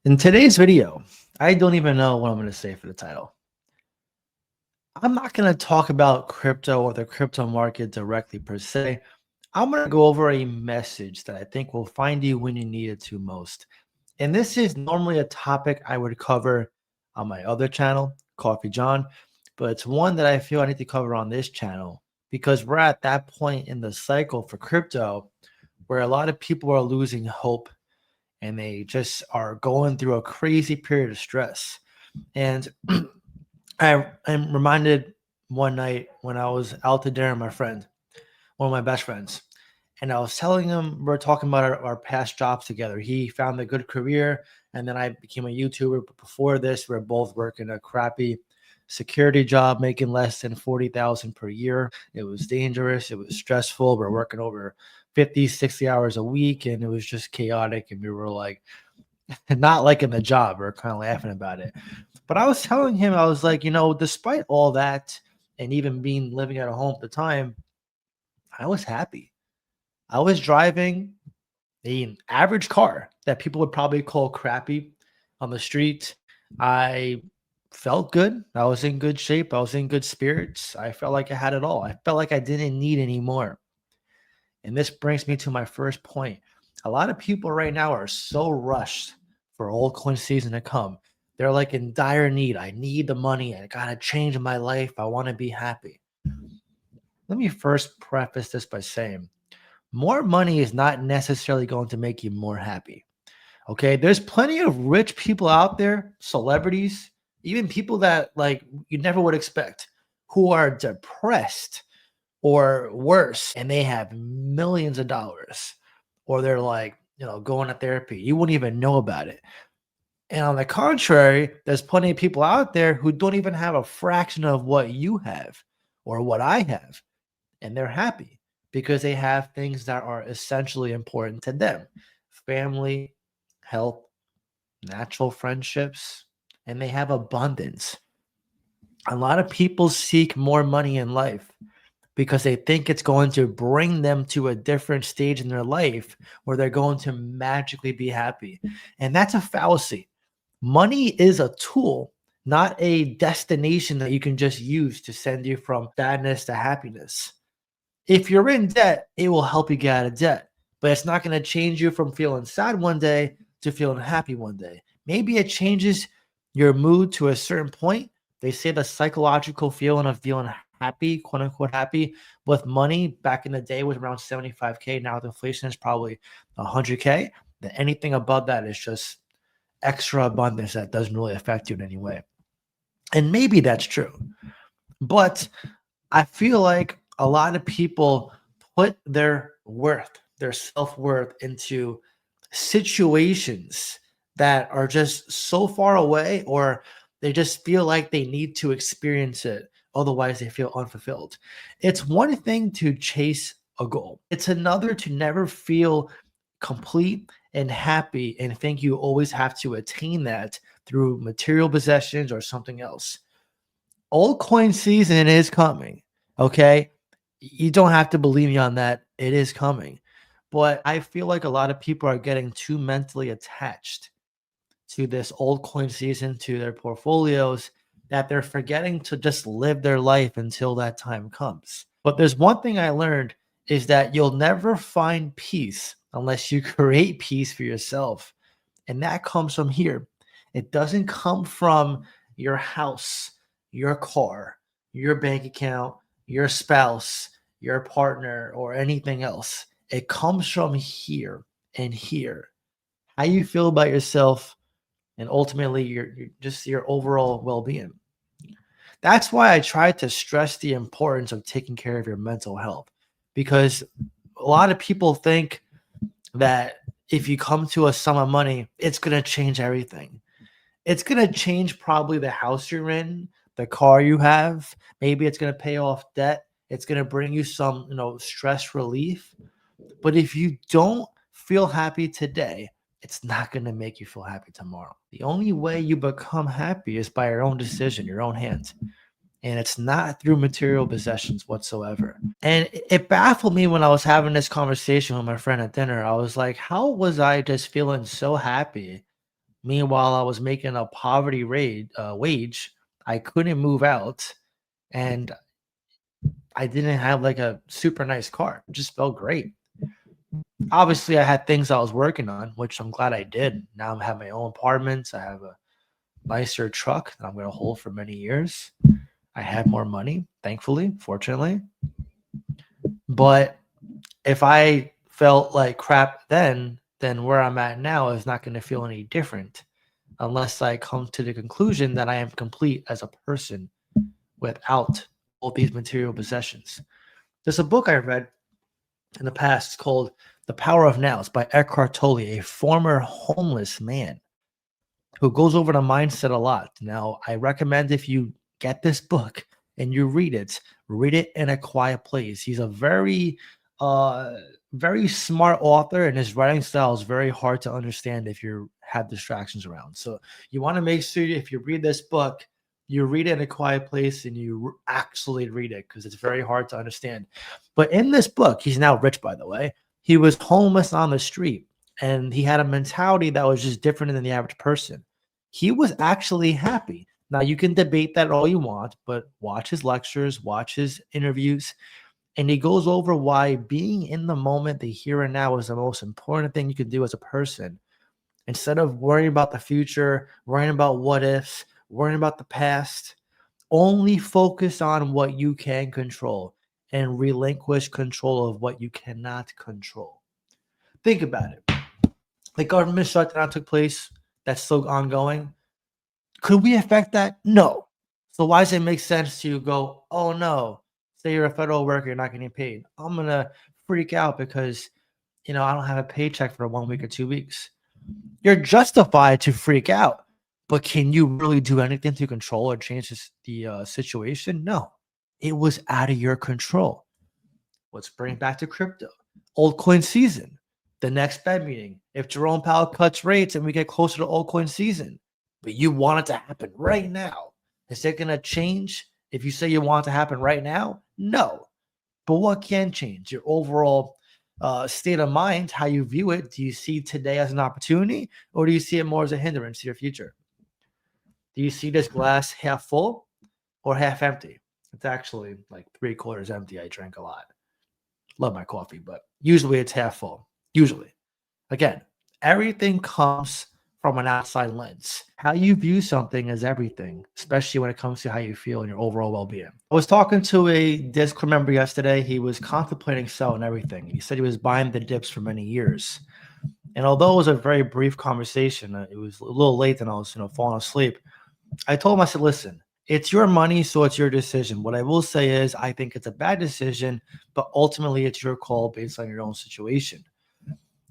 In today's video, I don't even know what I'm going to say for the title. I'm not going to talk about crypto or the crypto market directly per se. I'm going to go over a message that I think will find you when you need it to most. And this is normally a topic I would cover on my other channel, Coffee John, but it's one that I feel I need to cover on this channel because we're at that point in the cycle for crypto where a lot of people are losing hope and they just are going through a crazy period of stress. And I'm reminded one night when I was out to dinner with my friend, one of my best friends, and I was telling him we're talking about our past jobs together. He found a good career, and then I became a YouTuber. But before this, we are both working a crappy security job, making less than 40,000 per year. It was dangerous. It was stressful. We're working over 50, 60 hours a week, and it was just chaotic. And we were like, not liking the job. We are kind of laughing about it. But I was telling him, I was like, despite all that, and even being living at home at the time, I was happy. I was driving an average car that people would probably call crappy on the street. I felt good. I was in good shape. I was in good spirits. I felt like I had it all. I felt like I didn't need any more. And this brings me to my first point. A lot of people right now are so rushed for altcoin season to come. They're like in dire need. I need the money. I got to change my life. I want to be happy. Let me first preface this by saying more money is not necessarily going to make you more happy. Okay. There's plenty of rich people out there, celebrities, even people that like you never would expect, who are depressed or worse, and they have millions of dollars, or they're like, going to therapy. You wouldn't even know about it. And on the contrary, there's plenty of people out there who don't even have a fraction of what you have or what I have. And they're happy because they have things that are essentially important to them: family, health, natural friendships, and they have abundance. A lot of people seek more money in life because they think it's going to bring them to a different stage in their life where they're going to magically be happy. And that's a fallacy. Money is a tool, not a destination that you can just use to send you from sadness to happiness. If you're in debt, it will help you get out of debt, but it's not going to change you from feeling sad one day to feeling happy one day. Maybe it changes your mood to a certain point. They say the psychological feeling of feeling happy, quote unquote happy, with money back in the day was around 75K. Now the inflation is probably 100K. That anything above that is just extra abundance that doesn't really affect you in any way. And maybe that's true. But I feel like a lot of people put their worth, their self-worth into situations that are just so far away, or they just feel like they need to experience it. Otherwise, they feel unfulfilled. It's one thing to chase a goal. It's another to never feel complete and happy and think you always have to attain that through material possessions or something else. Altcoin season is coming. Okay. You don't have to believe me on that. It is coming. But I feel like a lot of people are getting too mentally attached to this altcoin season, to their portfolios, that they're forgetting to just live their life until that time comes. But there's one thing I learned is that you'll never find peace unless you create peace for yourself. And that comes from here. It doesn't come from your house, your car, your bank account, your spouse, your partner, or anything else. It comes from here and here. How you feel about yourself, and ultimately your overall well-being. That's why I try to stress the importance of taking care of your mental health, because a lot of people think that if you come to a sum of money, it's going to change everything. It's going to change probably the house you're in, the car you have. Maybe it's going to pay off debt. It's going to bring you some, stress relief. But if you don't feel happy today, it's not going to make you feel happy tomorrow. The only way you become happy is by your own decision, your own hands. And it's not through material possessions whatsoever. And it baffled me when I was having this conversation with my friend at dinner. I was like, how was I just feeling so happy Meanwhile, I was making a poverty rate wage. I couldn't move out, and I didn't have like a super nice car. It just felt great. Obviously, I had things I was working on, which I'm glad I did. Now I have my own apartments. I have a nicer truck that I'm going to hold for many years. I have more money, thankfully, fortunately. But if I felt like crap then where I'm at now is not going to feel any different unless I come to the conclusion that I am complete as a person without all these material possessions. There's a book I read in the past. It's called The Power of Now. It's by Eckhart Tolle, a former homeless man who goes over the mindset a lot. Now, I recommend if you get this book and you read it in a quiet place. He's a uh very smart author, and his writing style is very hard to understand if you have distractions around. So you want to make sure if you read this book, you read it in a quiet place and you actually read it because it's very hard to understand. But in this book, he's now rich, by the way. He was homeless on the street and he had a mentality that was just different than the average person. He was actually happy. Now, you can debate that all you want, but watch his lectures, watch his interviews, and he goes over why being in the moment, the here and now, is the most important thing you can do as a person. Instead of worrying about the future, worrying about what ifs, worrying about the past, only focus on what you can control and relinquish control of what you cannot control. Think about it. The government shutdown took place, that's still ongoing. Could we affect that? No. So why does it make sense to go, oh no, say you're a federal worker, you're not getting paid. I'm going to freak out because, I don't have a paycheck for 1 week or 2 weeks. You're justified to freak out, but can you really do anything to control or change the situation? No, it was out of your control. Let's bring it back to crypto. Altcoin season, the next Fed meeting. If Jerome Powell cuts rates and we get closer to altcoin season, but you want it to happen right now, is it going to change if you say you want it to happen right now? No. But what can change? Your overall state of mind, how you view it. Do you see today as an opportunity, or do you see it more as a hindrance to your future? Do you see this glass half full or half empty? It's actually like 3/4 empty. I drank a lot. Love my coffee, but usually it's half full. Usually. Again, everything comes from an outside lens. How you view something is everything, especially when it comes to how you feel and your overall well-being. I was talking to a Discord member yesterday. He was contemplating selling everything. He said he was buying the dips for many years. And although it was a very brief conversation, it was a little late and I was, falling asleep. I told him, I said, listen, it's your money, so it's your decision. What I will say is I think it's a bad decision, but ultimately it's your call based on your own situation.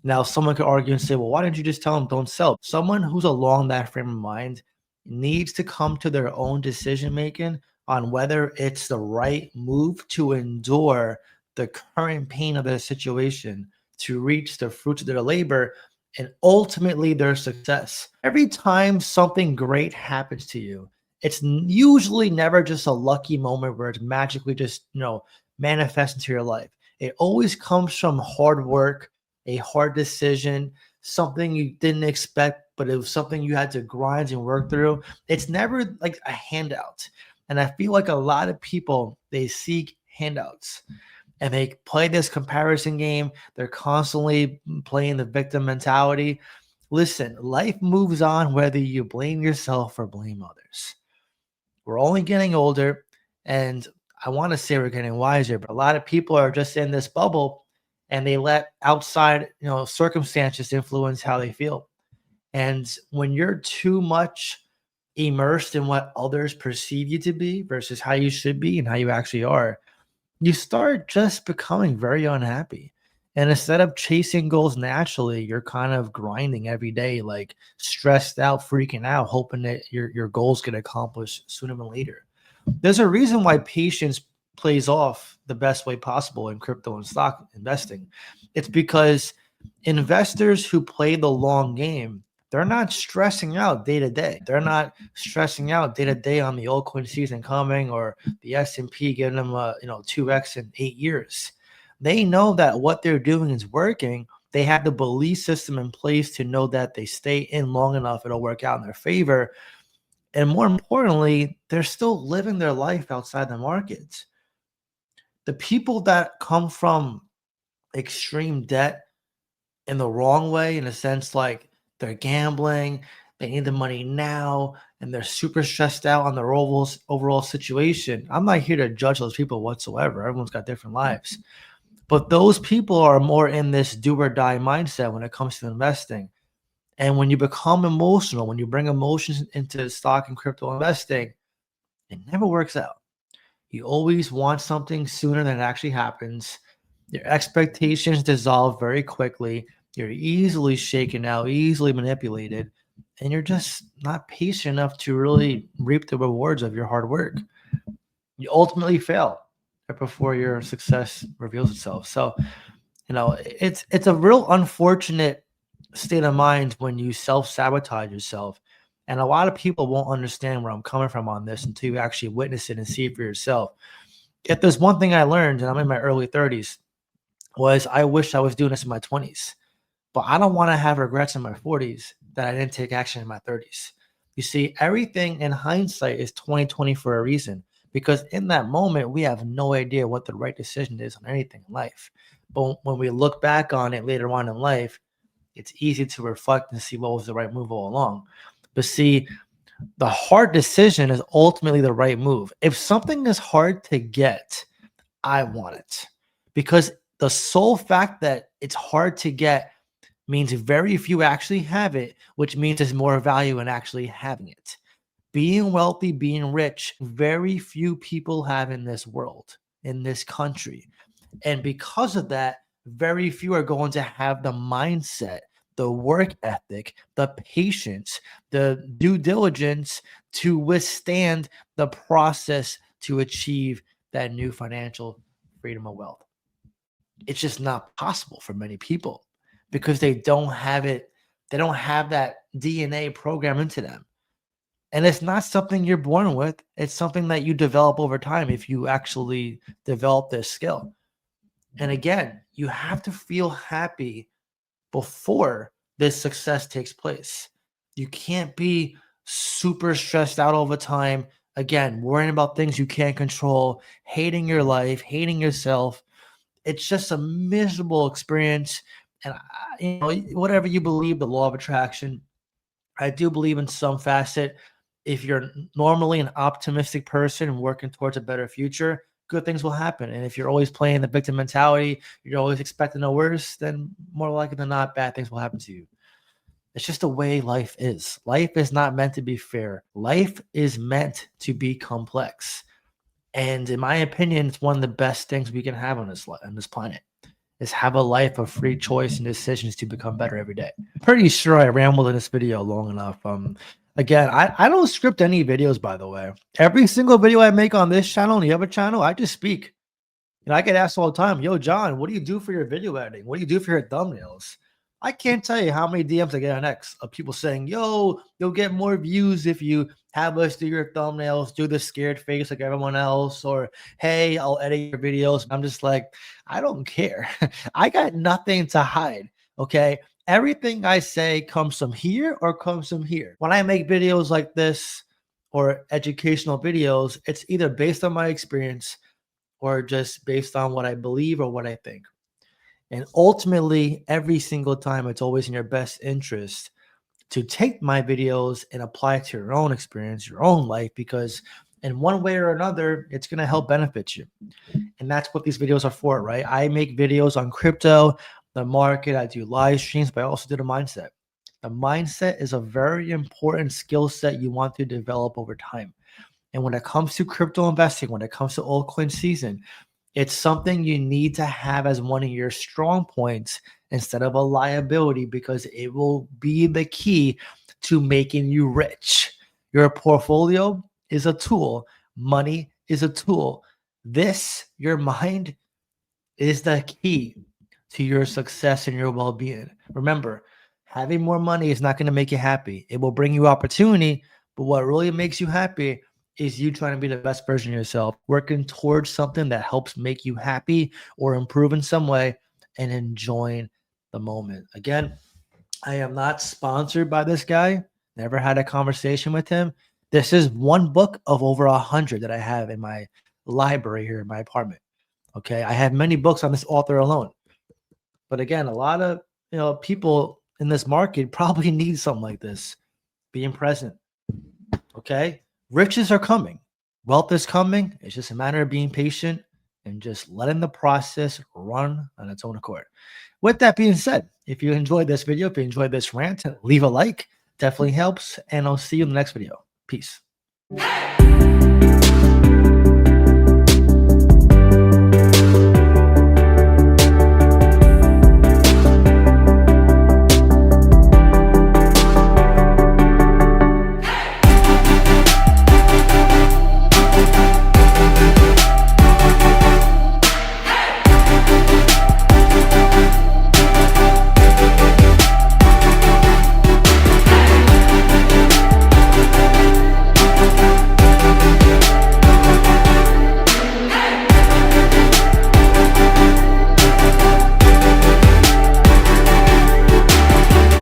Now, someone could argue and say, well, why didn't you just tell them don't sell? Someone who's along that frame of mind needs to come to their own decision making on whether it's the right move to endure the current pain of their situation to reach the fruits of their labor and ultimately their success. Every time something great happens to you, it's usually never just a lucky moment where it's magically just, manifests into your life. It always comes from hard work, a hard decision, something you didn't expect, but it was something you had to grind and work through. It's never like a handout. And I feel like a lot of people, they seek handouts and they play this comparison game. They're constantly playing the victim mentality. Listen, life moves on whether you blame yourself or blame others. We're only getting older, and I want to say we're getting wiser, but a lot of people are just in this bubble and they let outside, circumstances influence how they feel. And when you're too much immersed in what others perceive you to be versus how you should be and how you actually are, you start just becoming very unhappy. And instead of chasing goals naturally, you're kind of grinding every day, like stressed out, freaking out, hoping that your goals get accomplished sooner than later. There's a reason why patience plays off the best way possible in crypto and stock investing. It's because investors who play the long game, they're not stressing out day to day. They're not stressing out day to day on the altcoin season coming or the S&P giving them a 2x in 8 years. They know that what they're doing is working, They have the belief system in place to know that they stay in long enough, it'll work out in their favor. And more importantly, they're still living their life outside the markets. The people that come from extreme debt in the wrong way, in a sense, like they're gambling, they need the money now, and they're super stressed out on their overall situation. I'm not here to judge those people whatsoever. Everyone's got different lives. But those people are more in this do or die mindset when it comes to investing. And when you become emotional, when you bring emotions into stock and crypto investing, it never works out. You always want something sooner than it actually happens. Your expectations dissolve very quickly. You're easily shaken out, easily manipulated, and you're just not patient enough to really reap the rewards of your hard work. You ultimately fail right before your success reveals itself. So, it's a real unfortunate state of mind when you self-sabotage yourself. And a lot of people won't understand where I'm coming from on this until you actually witness it and see it for yourself. If there's one thing I learned, and I'm in my early 30s, was I wish I was doing this in my 20s. But I don't want to have regrets in my 40s that I didn't take action in my 30s. You see, everything in hindsight is 2020 for a reason, because in that moment, we have no idea what the right decision is on anything in life. But when we look back on it later on in life, it's easy to reflect and see what was the right move all along. But see, the hard decision is ultimately the right move. If something is hard to get, I want it, because the sole fact that it's hard to get means very few actually have it, which means there's more value in actually having it. Being wealthy, being rich, very few people have in this world, in this country. And because of that, very few are going to have the mindset, the work ethic, the patience, the due diligence to withstand the process to achieve that new financial freedom of wealth. It's just not possible for many people because they don't have it. They don't have that DNA program into them. And it's not something you're born with. It's something that you develop over time if you actually develop this skill. And again, you have to feel happy before this success takes place. You can't be super stressed out all the time. Again, worrying about things you can't control, hating your life, hating yourself. It's just a miserable experience. And whatever you believe, the law of attraction, I do believe in some facet. If you're normally an optimistic person and working towards a better future, good things will happen. And if you're always playing the victim mentality, you're always expecting the worst, then more likely than not, bad things will happen to you. It's just the way life is. Life is not meant to be fair. Life is meant to be complex. And in my opinion, it's one of the best things we can have on this planet, is have a life of free choice and decisions to become better every day. Pretty sure I rambled in this video long enough. Again, I don't script any videos, by the way. Every single video I make on this channel and the other channel, I just speak. I get asked all the time, yo, John, what do you do for your video editing? What do you do for your thumbnails? I can't tell you how many DMs I get on X of people saying, yo, you'll get more views if you have us do your thumbnails, do the scared face like everyone else, or hey, I'll edit your videos. I'm just like, I don't care. I got nothing to hide. Okay. Everything I say comes from here or comes from here. When I make videos like this or educational videos, it's either based on my experience or just based on what I believe or what I think. And ultimately, every single time, it's always in your best interest to take my videos and apply it to your own experience, your own life, because in one way or another, it's going to help benefit you. And that's what these videos are for, right? I make videos on crypto, the market, I do live streams, but I also do the mindset. The mindset is a very important skill set you want to develop over time. And when it comes to crypto investing, when it comes to altcoin season, it's something you need to have as one of your strong points instead of a liability, because it will be the key to making you rich. Your portfolio is a tool. Money is a tool. Your mind, is the key to your success and your well-being. Remember, having more money is not going to make you happy. It will bring you opportunity, but what really makes you happy is you trying to be the best version of yourself, working towards something that helps make you happy or improve in some way, and enjoying the moment. Again, I am not sponsored by this guy. Never had a conversation with him. This is one book of over 100 that I have in my library here in my apartment. Okay, I have many books on this author alone. But again, a lot of people in this market probably need something like this. Being present. Okay, riches are coming. Wealth is coming. It's just a matter of being patient and just letting the process run on its own accord. With that being said, if you enjoyed this video, if you enjoyed this rant, leave a like. Definitely helps. And I'll see you in the next video. Peace.